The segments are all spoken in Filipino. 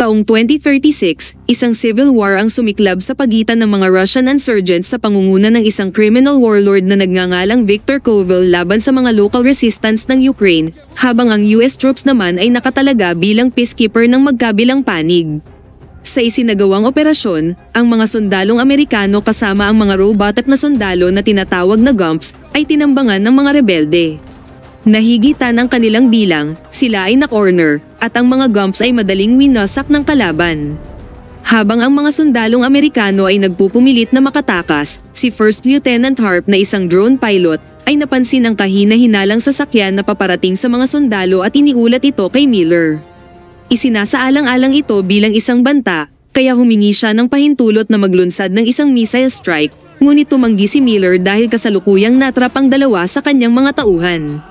Taong 2036, isang civil war ang sumiklab sa pagitan ng mga Russian insurgents sa pangunguna ng isang criminal warlord na nagngangalang Viktor Koval laban sa mga local resistance ng Ukraine, habang ang US troops naman ay nakatalaga bilang peacekeeper ng magkabilang panig. Sa isinagawang operasyon, ang mga sundalong Amerikano kasama ang mga robotic na sundalo na tinatawag na GUMPs ay tinambangan ng mga rebelde. Nahigitan ang kanilang bilang, sila ay na-corner, at ang mga GUMPs ay madaling winasak ng kalaban. Habang ang mga sundalong Amerikano ay nagpupumilit na makatakas, si First Lieutenant Harp na isang drone pilot ay napansin ang kahina-hinalang sasakyan na paparating sa mga sundalo at iniulat ito kay Miller. Isinasaalang-alang ito bilang isang banta, kaya humingi siya ng pahintulot na maglunsad ng isang missile strike, ngunit tumanggi si Miller dahil kasalukuyang natrap ang dalawa sa kanyang mga tauhan.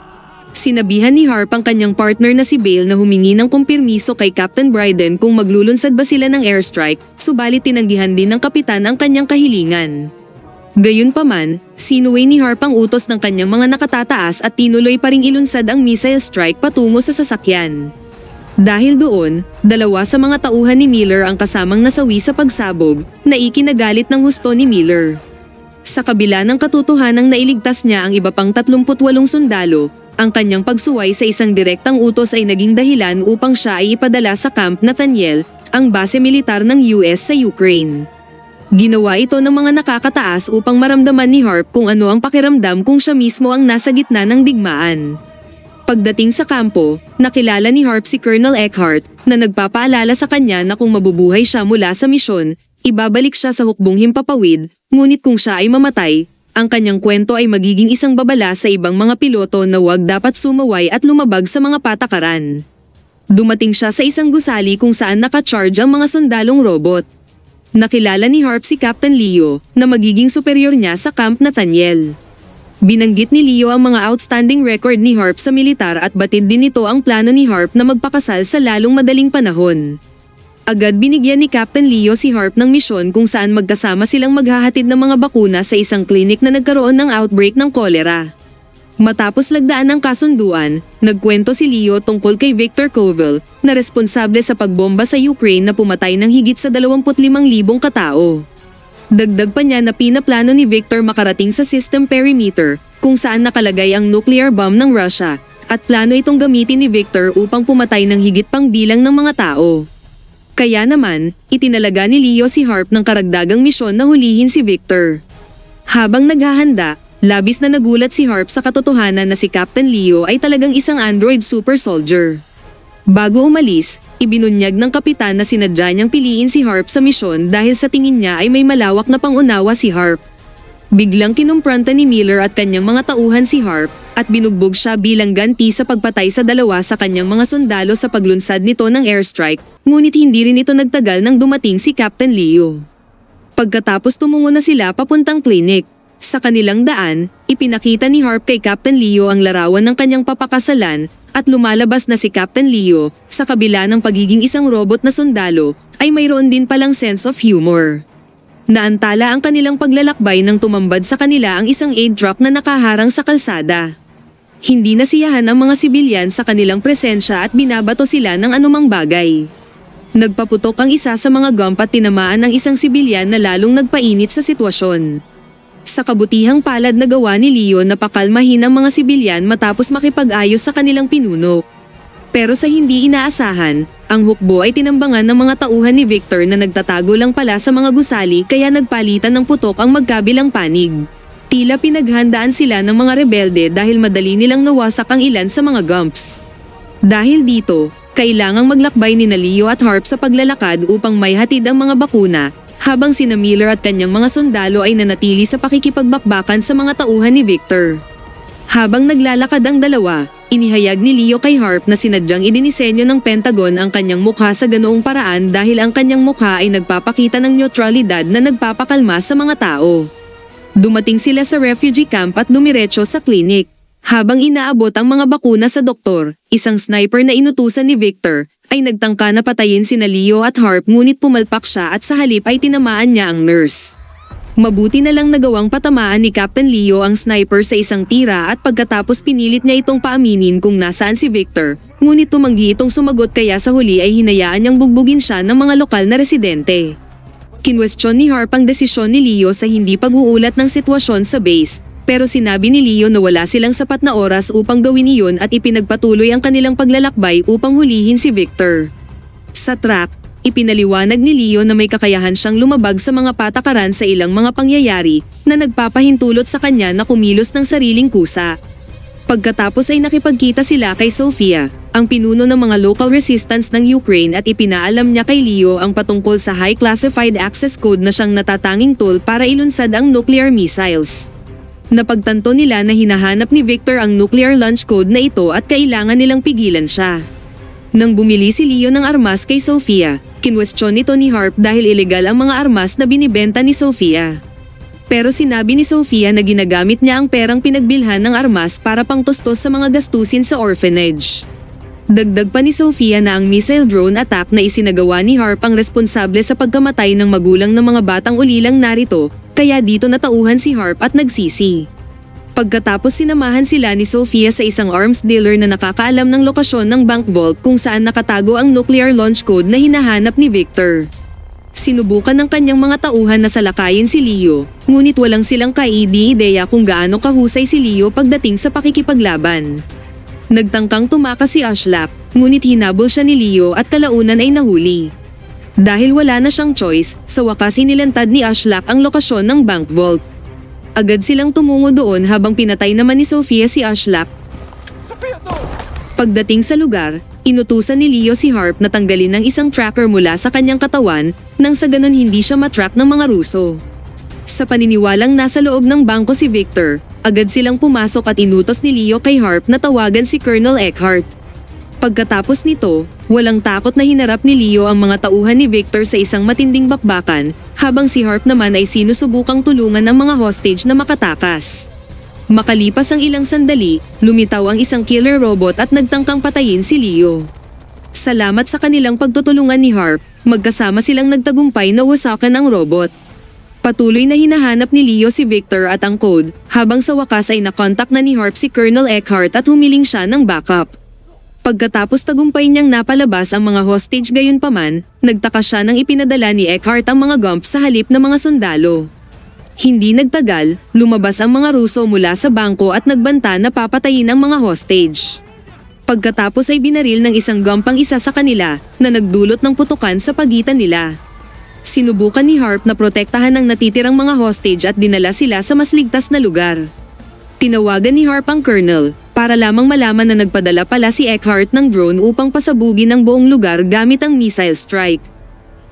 Sinabihan ni Harp ang kanyang partner na si Bale na humingi ng kumpirmiso kay Captain Bryden kung maglulunsad ba sila ng airstrike, subalit tinanggihan din ng kapitan ang kanyang kahilingan. Gayunpaman, sinuway ni Harp ang utos ng kanyang mga nakatataas at tinuloy pa ring ilunsad ang missile strike patungo sa sasakyan. Dahil doon, dalawa sa mga tauhan ni Miller ang kasamang nasawi sa pagsabog, na ikinagalit ng husto ni Miller. Sa kabila ng katotohanang nailigtas niya ang iba pang 38 sundalo, ang kanyang pagsuway sa isang direktang utos ay naging dahilan upang siya ay ipadala sa Camp Nathaniel, ang base militar ng US sa Ukraine. Ginawa ito ng mga nakakataas upang maramdaman ni Harp kung ano ang pakiramdam kung siya mismo ang nasa gitna ng digmaan. Pagdating sa kampo, nakilala ni Harp si Colonel Eckhart na nagpapaalala sa kanya na kung mabubuhay siya mula sa misyon, ibabalik siya sa hukbong himpapawid, ngunit kung siya ay mamatay, ang kanyang kwento ay magiging isang babala sa ibang mga piloto na huwag dapat sumaway at lumabag sa mga patakaran. Dumating siya sa isang gusali kung saan nakacharge ang mga sundalong robot. Nakilala ni Harp si Captain Leo na magiging superior niya sa Camp Nathaniel. Binanggit ni Leo ang mga outstanding record ni Harp sa militar at batid din nito ang plano ni Harp na magpakasal sa lalong madaling panahon. Agad binigyan ni Captain Leo si Harp ng misyon kung saan magkasama silang maghahatid ng mga bakuna sa isang klinik na nagkaroon ng outbreak ng kolera. Matapos lagdaan ng kasunduan, nagkwento si Leo tungkol kay Viktor Koval na responsable sa pagbomba sa Ukraine na pumatay ng higit sa 25,000 katao. Dagdag pa niya na pinaplano ni Viktor makarating sa system perimeter kung saan nakalagay ang nuclear bomb ng Russia at plano itong gamitin ni Viktor upang pumatay ng higit pang bilang ng mga tao. Kaya naman, itinalaga ni Leo si Harp ng karagdagang misyon na hulihin si Viktor. Habang naghahanda, labis na nagulat si Harp sa katotohanan na si Captain Leo ay talagang isang android super soldier. Bago umalis, ibinunyag ng kapitan na sinadya niyang piliin si Harp sa misyon dahil sa tingin niya ay may malawak na pangunawa si Harp. Biglang kinumpranta ni Miller at kanyang mga tauhan si Harp at binugbog siya bilang ganti sa pagpatay sa dalawa sa kanyang mga sundalo sa paglunsad nito ng airstrike, ngunit hindi rin ito nagtagal nang dumating si Captain Leo. Pagkatapos tumungo na sila papuntang klinik. Sa kanilang daan, ipinakita ni Harp kay Captain Leo ang larawan ng kanyang papakasalan at lumalabas na si Captain Leo, sa kabila ng pagiging isang robot na sundalo, ay mayroon din palang sense of humor. Naantala ang kanilang paglalakbay nang tumambad sa kanila ang isang aid truck na nakaharang sa kalsada. Hindi nasiyahan ang mga sibilyan sa kanilang presensya at binabato sila ng anumang bagay. Nagpaputok ang isa sa mga GUMP at tinamaan ang isang sibilyan na lalong nagpainit sa sitwasyon. Sa kabutihang palad na gawa ni Leo na pakalmahin ang mga sibilyan matapos makipag-ayos sa kanilang pinuno. Pero sa hindi inaasahan, ang hukbo ay tinambangan ng mga tauhan ni Viktor na nagtatago lang pala sa mga gusali kaya nagpalitan ng putok ang magkabilang panig. Tila pinaghandaan sila ng mga rebelde dahil madali nilang nawasak ang ilan sa mga GUMPs. Dahil dito, kailangang maglakbay ni Leo at Harp sa paglalakad upang may hatid ang mga bakuna, habang sina Miller at kanyang mga sundalo ay nanatili sa pakikipagbakbakan sa mga tauhan ni Viktor. Habang naglalakad ang dalawa, inihayag ni Leo kay Harp na sinadyang idinisenyo ng Pentagon ang kanyang mukha sa ganoong paraan dahil ang kanyang mukha ay nagpapakita ng neutralidad na nagpapakalma sa mga tao. Dumating sila sa refugee camp at dumiretso sa klinik. Habang inaabot ang mga bakuna sa doktor, isang sniper na inutusan ni Viktor ay nagtangka na patayin sina Leo at Harp ngunit pumalpak siya at sa halip ay tinamaan niya ang nurse. Mabuti na lang nagawang patamaan ni Captain Leo ang sniper sa isang tira at pagkatapos pinilit niya itong paaminin kung nasaan si Victor, ngunit tumanggi itong sumagot kaya sa huli ay hinayaan niyang bugbugin siya ng mga lokal na residente. Kinwestiyon ni Harp ang desisyon ni Leo sa hindi pag-uulat ng sitwasyon sa base, pero sinabi ni Leo na wala silang sapat na oras upang gawin iyon at ipinagpatuloy ang kanilang paglalakbay upang hulihin si Victor. Sa track, ipinaliwanag ni Leo na may kakayahan siyang lumabag sa mga patakaran sa ilang mga pangyayari na nagpapahintulot sa kanya na kumilos ng sariling kusa. Pagkatapos ay nakipagkita sila kay Sofia, ang pinuno ng mga local resistance ng Ukraine at ipinaalam niya kay Leo ang patungkol sa High Classified Access Code na siyang natatanging tool para ilunsad ang nuclear missiles. Napagtanto nila na hinahanap ni Victor ang nuclear launch code na ito at kailangan nilang pigilan siya. Nang bumili si Leo ng armas kay Sofia, kinwestiyon nito ni Harp dahil ilegal ang mga armas na binibenta ni Sofia. Pero sinabi ni Sofia na ginagamit niya ang perang pinagbilhan ng armas para pangtustos sa mga gastusin sa orphanage. Dagdag pa ni Sofia na ang missile drone attack na isinagawa ni Harp ang responsable sa pagkamatay ng magulang ng mga batang ulilang narito, kaya dito natauhan si Harp at nagsisi. Pagkatapos sinamahan sila ni Sofia sa isang arms dealer na nakakaalam ng lokasyon ng bank vault kung saan nakatago ang nuclear launch code na hinahanap ni Victor. Sinubukan ng kanyang mga tauhan na salakayin si Leo, ngunit walang silang kaidi-ideya kung gaano kahusay si Leo pagdating sa pakikipaglaban. Nagtangkang tumakas si Ashlak, ngunit hinabol siya ni Leo at kalaunan ay nahuli. Dahil wala na siyang choice, sa wakas inilantad ni Ashlak ang lokasyon ng bank vault. Agad silang tumungo doon habang pinatay naman ni Sofia si Ashlak. Pagdating sa lugar, inutusan ni Leo si Harp na tanggalin ng isang tracker mula sa kanyang katawan nang sa ganon hindi siya matrack ng mga Ruso. Sa paniniwalang nasa loob ng bangko si Victor, agad silang pumasok at inutos ni Leo kay Harp na tawagan si Colonel Eckhart. Pagkatapos nito, walang takot na hinarap ni Leo ang mga tauhan ni Victor sa isang matinding bakbakan, habang si Harp naman ay sinusubukang tulungan ang mga hostage na makatakas. Makalipas ang ilang sandali, lumitaw ang isang killer robot at nagtangkang patayin si Leo. Salamat sa kanilang pagtutulungan ni Harp, magkasama silang nagtagumpay na wasakan ang robot. Patuloy na hinahanap ni Leo si Victor at ang code, habang sa wakas ay nakontak na ni Harp si Colonel Eckhart at humiling siya ng backup. Pagkatapos tagumpay niyang napalabas ang mga hostage gayunpaman, nagtaka siya nang ipinadala ni Eckhart ang mga gump sa halip na mga sundalo. Hindi nagtagal, lumabas ang mga Ruso mula sa bangko at nagbanta na papatayin ang mga hostage. Pagkatapos ay binaril ng isang gump ang isa sa kanila na nagdulot ng putukan sa pagitan nila. Sinubukan ni Harp na protektahan ang natitirang mga hostage at dinala sila sa mas ligtas na lugar. Tinawagan ni Harp ang Colonel, para lamang malaman na nagpadala pala si Eckhart ng drone upang pasabugin ang buong lugar gamit ang missile strike.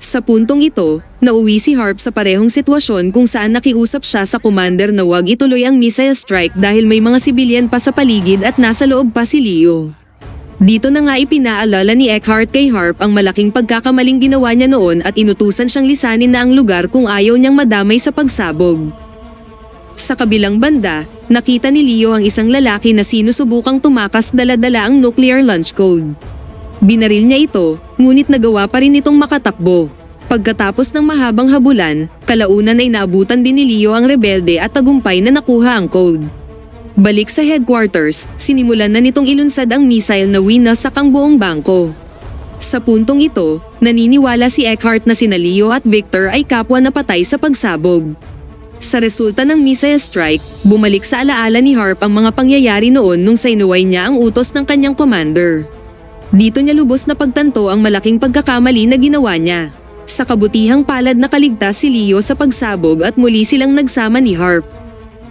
Sa puntong ito, nauwi si Harp sa parehong sitwasyon kung saan nakiusap siya sa commander na huwag ituloy ang missile strike dahil may mga sibilyan pa sa paligid at nasa loob pa si Leo. Dito na nga ipinaalala ni Eckhart kay Harp ang malaking pagkakamaling ginawa niya noon at inutusan siyang lisanin na ang lugar kung ayaw niyang madamay sa pagsabog. Sa kabilang banda, nakita ni Leo ang isang lalaki na sinusubukang tumakas dala-dala ang nuclear launch code. Binaril niya ito, ngunit nagawa pa rin itong makatakbo. Pagkatapos ng mahabang habulan, kalaunan ay naabutan din ni Leo ang rebelde at tagumpay na nakuha ang code. Balik sa headquarters, sinimulan na nitong ilunsad ang missile na winasak ang buong bangko. Sa puntong ito, naniniwala si Eckhart na sina Leo at Victor ay kapwa na patay sa pagsabog. Sa resulta ng missile strike, bumalik sa alaala ni Harp ang mga pangyayari noon nung sainuway niya ang utos ng kanyang commander. Dito niya lubos na pagtanto ang malaking pagkakamali na ginawa niya. Sa kabutihang palad nakaligtas si Leo sa pagsabog at muli silang nagsama ni Harp.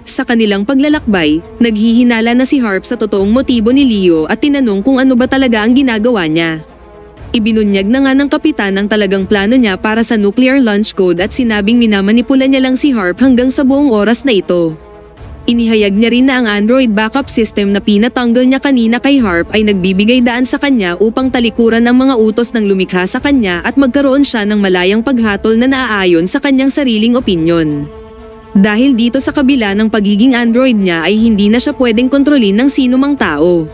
Sa kanilang paglalakbay, naghihinala na si Harp sa totoong motibo ni Leo at tinanong kung ano ba talaga ang ginagawa niya. Ibinunyag na nga ng kapitan ang talagang plano niya para sa nuclear launch code at sinabing minamanipula niya lang si Harp hanggang sa buong oras na ito. Inihayag niya rin na ang Android backup system na pinatanggal niya kanina kay Harp ay nagbibigay daan sa kanya upang talikuran ang mga utos ng lumikha sa kanya at magkaroon siya ng malayang paghatol na naaayon sa kanyang sariling opinyon. Dahil dito sa kabila ng pagiging Android niya ay hindi na siya pwedeng kontrolin ng sinumang tao.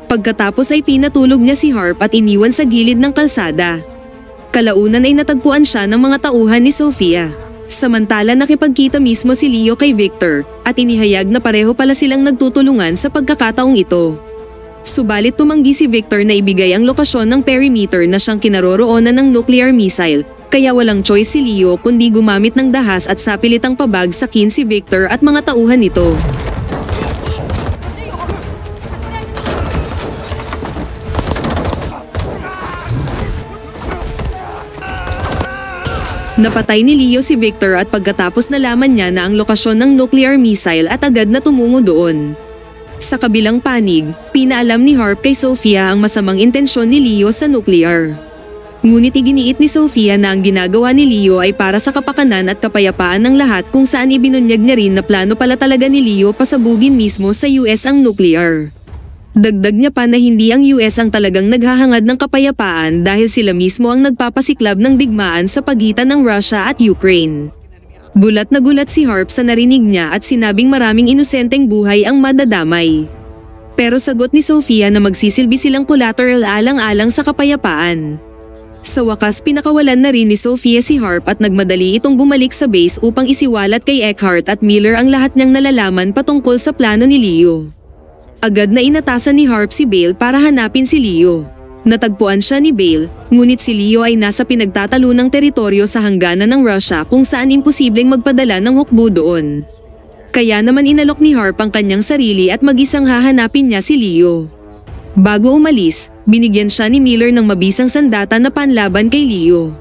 Pagkatapos ay pinatulog niya si Harp at iniwan sa gilid ng kalsada. Kalaunan ay natagpuan siya ng mga tauhan ni Sofia. Samantala nakipagkita mismo si Leo kay Victor at inihayag na pareho pala silang nagtutulungan sa pagkakataong ito. Subalit tumanggi si Victor na ibigay ang lokasyon ng perimeter na siyang kinaroroonan ng nuclear missile, kaya walang choice si Leo kundi gumamit ng dahas at sapilitang pabagsakin si Victor at mga tauhan nito. Napatay ni Leo si Victor at pagkatapos nalaman niya na ang lokasyon ng nuclear missile at agad na tumungo doon. Sa kabilang panig, pinaalam ni Harp kay Sofia ang masamang intensyon ni Leo sa nuclear. Ngunit iginiit ni Sofia na ang ginagawa ni Leo ay para sa kapakanan at kapayapaan ng lahat, kung saan ibinunyag niya rin na plano pala talaga ni Leo pasabugin mismo sa US ang nuclear. Dagdag niya pa na hindi ang US ang talagang naghahangad ng kapayapaan dahil sila mismo ang nagpapasiklab ng digmaan sa pagitan ng Russia at Ukraine. Gulat na gulat si Harp sa narinig niya at sinabing maraming inosenteng buhay ang madadamay. Pero sagot ni Sofia na magsisilbi silang collateral alang-alang sa kapayapaan. Sa wakas pinakawalan na rin ni Sofia si Harp at nagmadali itong bumalik sa base upang isiwalat kay Eckhart at Miller ang lahat niyang nalalaman patungkol sa plano ni Leo. Agad na inatasan ni Harp si Bale para hanapin si Leo. Natagpuan siya ni Bale, ngunit si Leo ay nasa pinagtatalunang teritoryo sa hangganan ng Russia kung saan imposibleng magpadala ng hukbo doon. Kaya naman inalok ni Harp ang kanyang sarili at mag-isang hahanapin niya si Leo. Bago umalis, binigyan siya ni Miller ng mabisang sandata na panlaban kay Leo.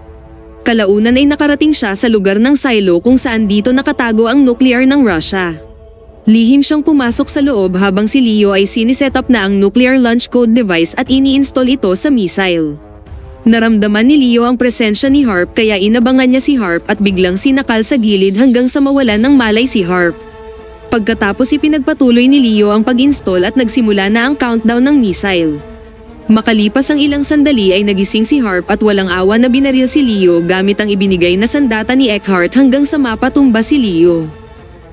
Kalaunan ay nakarating siya sa lugar ng silo kung saan dito nakatago ang nuclear ng Russia. Lihim siyang pumasok sa loob habang si Leo ay siniset up na ang nuclear launch code device at ini-install ito sa missile. Naramdaman ni Leo ang presensya ni Harp kaya inabangan niya si Harp at biglang sinakal sa gilid hanggang sa mawalan ng malay si Harp. Pagkatapos ipinagpatuloy ni Leo ang pag-install at nagsimula na ang countdown ng missile. Makalipas ang ilang sandali ay nagising si Harp at walang awa na binaril si Leo gamit ang ibinigay na sandata ni Eckhart hanggang sa mapatumba si Leo.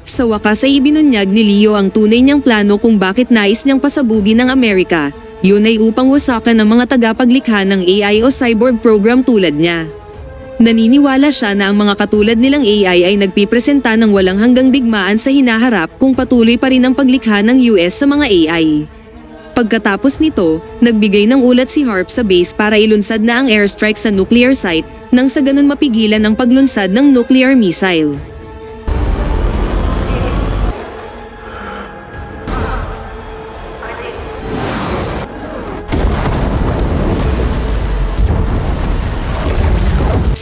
Sa wakas ay ibinunyag ni Leo ang tunay niyang plano kung bakit nais niyang pasabugin ng Amerika. Yun ay upang wasakan ng mga tagapaglikha ng AI o cyborg program tulad niya. Naniniwala siya na ang mga katulad nilang AI ay nagpipresenta ng walang hanggang digmaan sa hinaharap kung patuloy pa rin ang paglikha ng US sa mga AI. Pagkatapos nito, nagbigay ng ulat si Harp sa base para ilunsad na ang airstrike sa nuclear site nang sa ganun mapigilan ang paglunsad ng nuclear missile.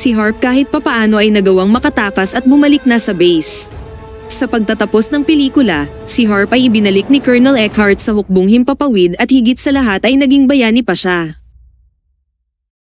Si Harp kahit papaano ay nagawang makatakas at bumalik na sa base. Sa pagtatapos ng pelikula, si Harp ay ibinalik ni Colonel Eckhart sa hukbong himpapawid at higit sa lahat ay naging bayani pa siya.